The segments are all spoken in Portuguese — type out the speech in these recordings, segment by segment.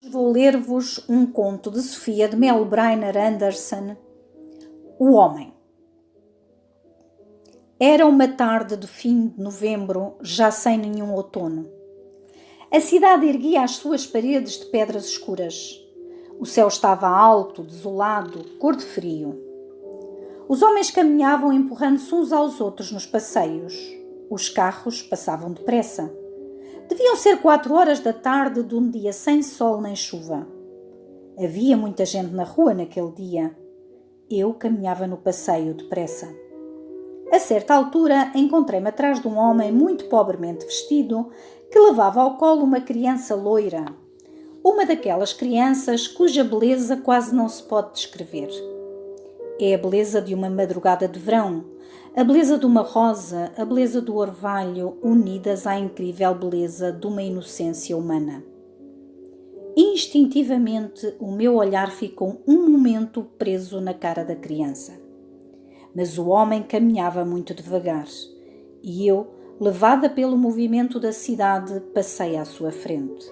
Vou ler-vos um conto de Sofia de Melbreiner Anderson, O Homem. Era uma tarde de fim de novembro, já sem nenhum outono. A cidade erguia as suas paredes de pedras escuras. O céu estava alto, desolado, cor de frio. Os homens caminhavam empurrando-se uns aos outros nos passeios. Os carros passavam depressa. Deviam ser 4 horas da tarde de um dia sem sol nem chuva. Havia muita gente na rua naquele dia. Eu caminhava no passeio depressa. A certa altura encontrei-me atrás de um homem muito pobremente vestido que levava ao colo uma criança loira. Uma daquelas crianças cuja beleza quase não se pode descrever. É a beleza de uma madrugada de verão, a beleza de uma rosa, a beleza do orvalho, unidas à incrível beleza de uma inocência humana. Instintivamente, o meu olhar ficou um momento preso na cara da criança. Mas o homem caminhava muito devagar, e eu, levada pelo movimento da cidade, passei à sua frente.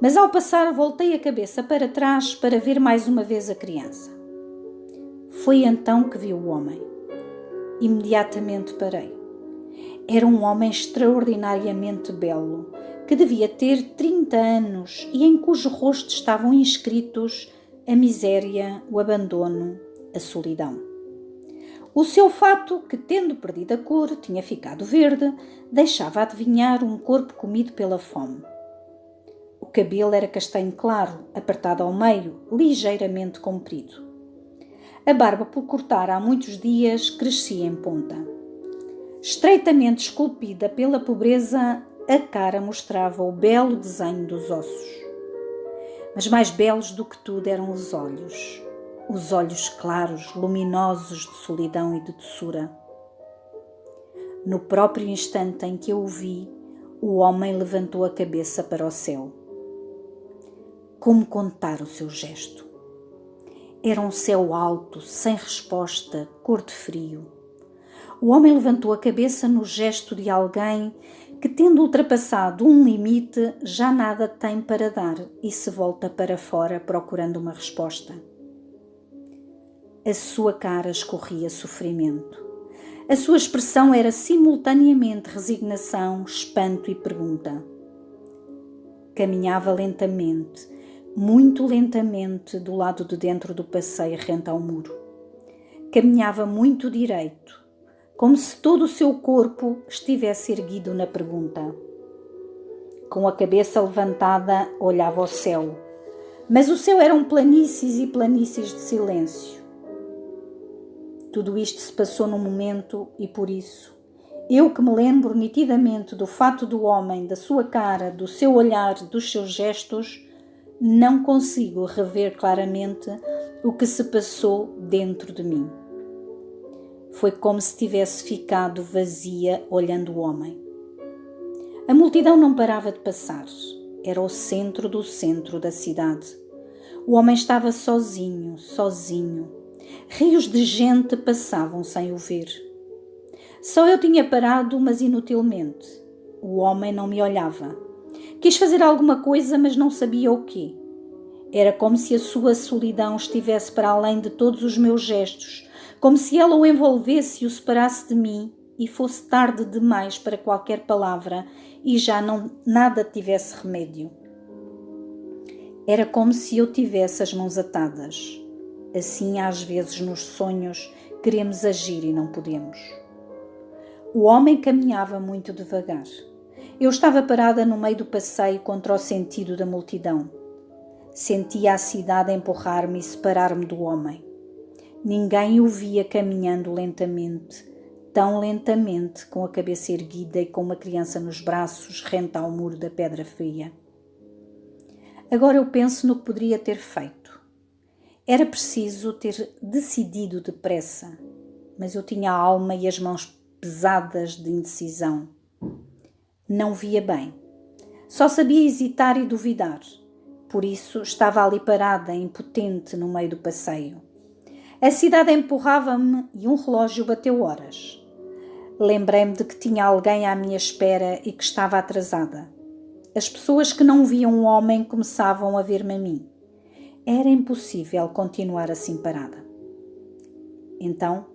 Mas ao passar, voltei a cabeça para trás para ver mais uma vez a criança. Foi então que vi o homem. Imediatamente parei. Era um homem extraordinariamente belo, que devia ter 30 anos e em cujo rosto estavam inscritos a miséria, o abandono, a solidão. O seu fato, que tendo perdido a cor, tinha ficado verde, deixava adivinhar um corpo comido pela fome. O cabelo era castanho claro, apertado ao meio, ligeiramente comprido. A barba por cortar há muitos dias crescia em ponta. Estreitamente esculpida pela pobreza, a cara mostrava o belo desenho dos ossos. Mas mais belos do que tudo eram os olhos claros, luminosos de solidão e de doçura. No próprio instante em que eu o vi, o homem levantou a cabeça para o céu. Como contar o seu gesto? Era um céu alto, sem resposta, cor de frio. O homem levantou a cabeça no gesto de alguém que, tendo ultrapassado um limite, já nada tem para dar e se volta para fora procurando uma resposta. A sua cara escorria sofrimento. A sua expressão era simultaneamente resignação, espanto e pergunta. Caminhava lentamente, muito lentamente, do lado de dentro do passeio rente ao muro. Caminhava muito direito, como se todo o seu corpo estivesse erguido na pergunta. Com a cabeça levantada, olhava ao céu, mas o céu eram planícies e planícies de silêncio. Tudo isto se passou num momento e, por isso, eu que me lembro nitidamente do fato do homem, da sua cara, do seu olhar, dos seus gestos, não consigo rever claramente o que se passou dentro de mim. Foi como se tivesse ficado vazia olhando o homem. A multidão não parava de passar. Era o centro do centro da cidade. O homem estava sozinho. Rios de gente passavam sem o ver. Só eu tinha parado, mas inutilmente. O homem não me olhava. Quis fazer alguma coisa, mas não sabia o quê. Era como se a sua solidão estivesse para além de todos os meus gestos, como se ela o envolvesse e o separasse de mim e fosse tarde demais para qualquer palavra e já nada tivesse remédio. Era como se eu tivesse as mãos atadas. Assim, às vezes, nos sonhos, queremos agir e não podemos. O homem caminhava muito devagar. Eu estava parada no meio do passeio contra o sentido da multidão. Sentia a cidade empurrar-me e separar-me do homem. Ninguém o via caminhando lentamente, tão lentamente, com a cabeça erguida e com uma criança nos braços, rente ao muro da pedra fria. Agora eu penso no que poderia ter feito. Era preciso ter decidido depressa, mas eu tinha a alma e as mãos pesadas de indecisão. Não via bem. Só sabia hesitar e duvidar. Por isso estava ali parada, impotente, no meio do passeio. A cidade empurrava-me e um relógio bateu horas. Lembrei-me de que tinha alguém à minha espera e que estava atrasada. As pessoas que não viam o homem começavam a ver-me a mim. Era impossível continuar assim parada. Então,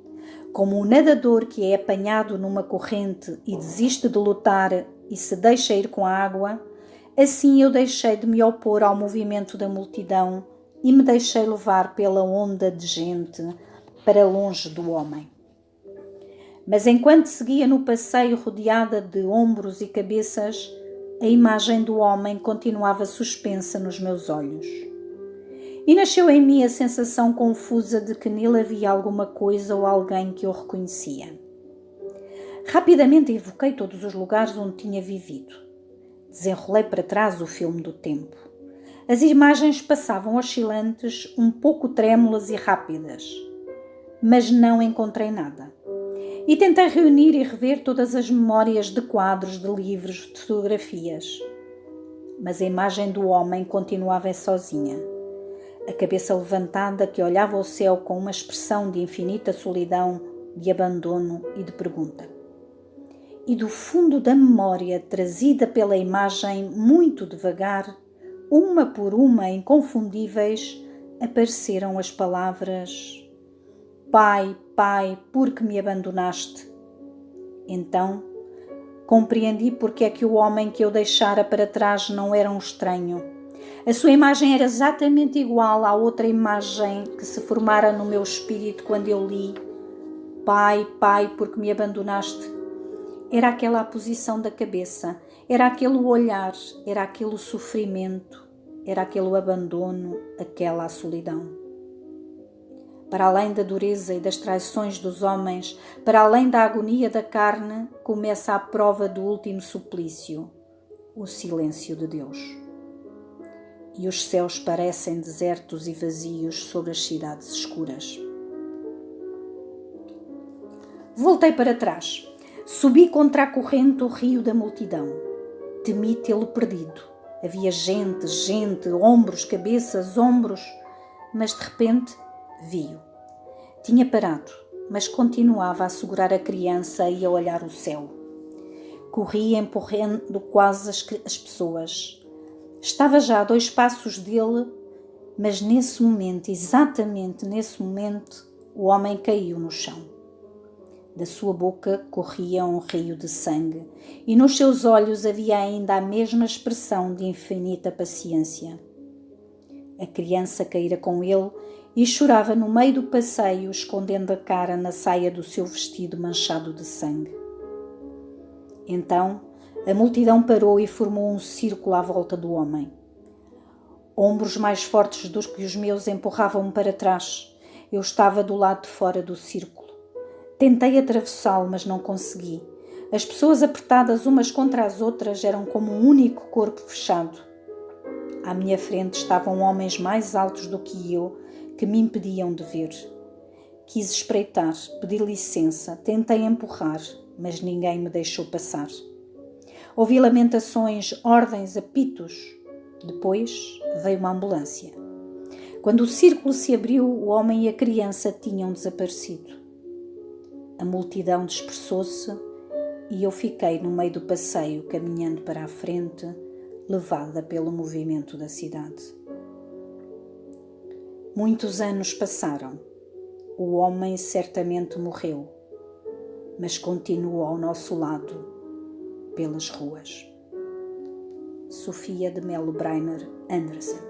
como um nadador que é apanhado numa corrente e desiste de lutar e se deixa ir com a água, assim eu deixei de me opor ao movimento da multidão e me deixei levar pela onda de gente para longe do homem. Mas enquanto seguia no passeio rodeada de ombros e cabeças, a imagem do homem continuava suspensa nos meus olhos. E nasceu em mim a sensação confusa de que nele havia alguma coisa ou alguém que eu reconhecia. Rapidamente evoquei todos os lugares onde tinha vivido. Desenrolei para trás o filme do tempo. As imagens passavam oscilantes, um pouco trêmulas e rápidas, mas não encontrei nada. E tentei reunir e rever todas as memórias de quadros, de livros, de fotografias. Mas a imagem do homem continuava sozinha. A cabeça levantada que olhava ao céu com uma expressão de infinita solidão, de abandono e de pergunta. E do fundo da memória, trazida pela imagem muito devagar, uma por uma inconfundíveis, apareceram as palavras: Pai, Pai, por que me abandonaste? Então, compreendi porque é que o homem que eu deixara para trás não era um estranho. A sua imagem era exatamente igual à outra imagem que se formara no meu espírito quando eu li: Pai, Pai, por que me abandonaste? Era aquela a posição da cabeça, era aquele o olhar, era aquele o sofrimento, era aquele o abandono, aquela a solidão. Para além da dureza e das traições dos homens, para além da agonia da carne, começa a prova do último suplício, o silêncio de Deus. E os céus parecem desertos e vazios sobre as cidades escuras. Voltei para trás. Subi contra a corrente o rio da multidão. Temi tê-lo perdido. Havia gente, ombros, cabeças, ombros, mas de repente vi-o. Tinha parado, mas continuava a segurar a criança e a olhar o céu. Corria empurrando quase as pessoas. Estava já a 2 passos dele, mas nesse momento, exatamente nesse momento, o homem caiu no chão. Da sua boca corria um rio de sangue e nos seus olhos havia ainda a mesma expressão de infinita paciência. A criança caíra com ele e chorava no meio do passeio, escondendo a cara na saia do seu vestido manchado de sangue. Então, a multidão parou e formou um círculo à volta do homem. Ombros mais fortes do que os meus empurravam-me para trás. Eu estava do lado de fora do círculo. Tentei atravessá-lo, mas não consegui. As pessoas apertadas umas contra as outras eram como um único corpo fechado. À minha frente estavam homens mais altos do que eu, que me impediam de ver. Quis espreitar, pedir licença, tentei empurrar, mas ninguém me deixou passar. Ouvi lamentações, ordens, apitos. Depois veio uma ambulância. Quando o círculo se abriu, o homem e a criança tinham desaparecido. A multidão dispersou-se e eu fiquei no meio do passeio, caminhando para a frente, levada pelo movimento da cidade. Muitos anos passaram. O homem certamente morreu, mas continua ao nosso lado, pelas ruas. Sofia de Mello Breyner Anderson.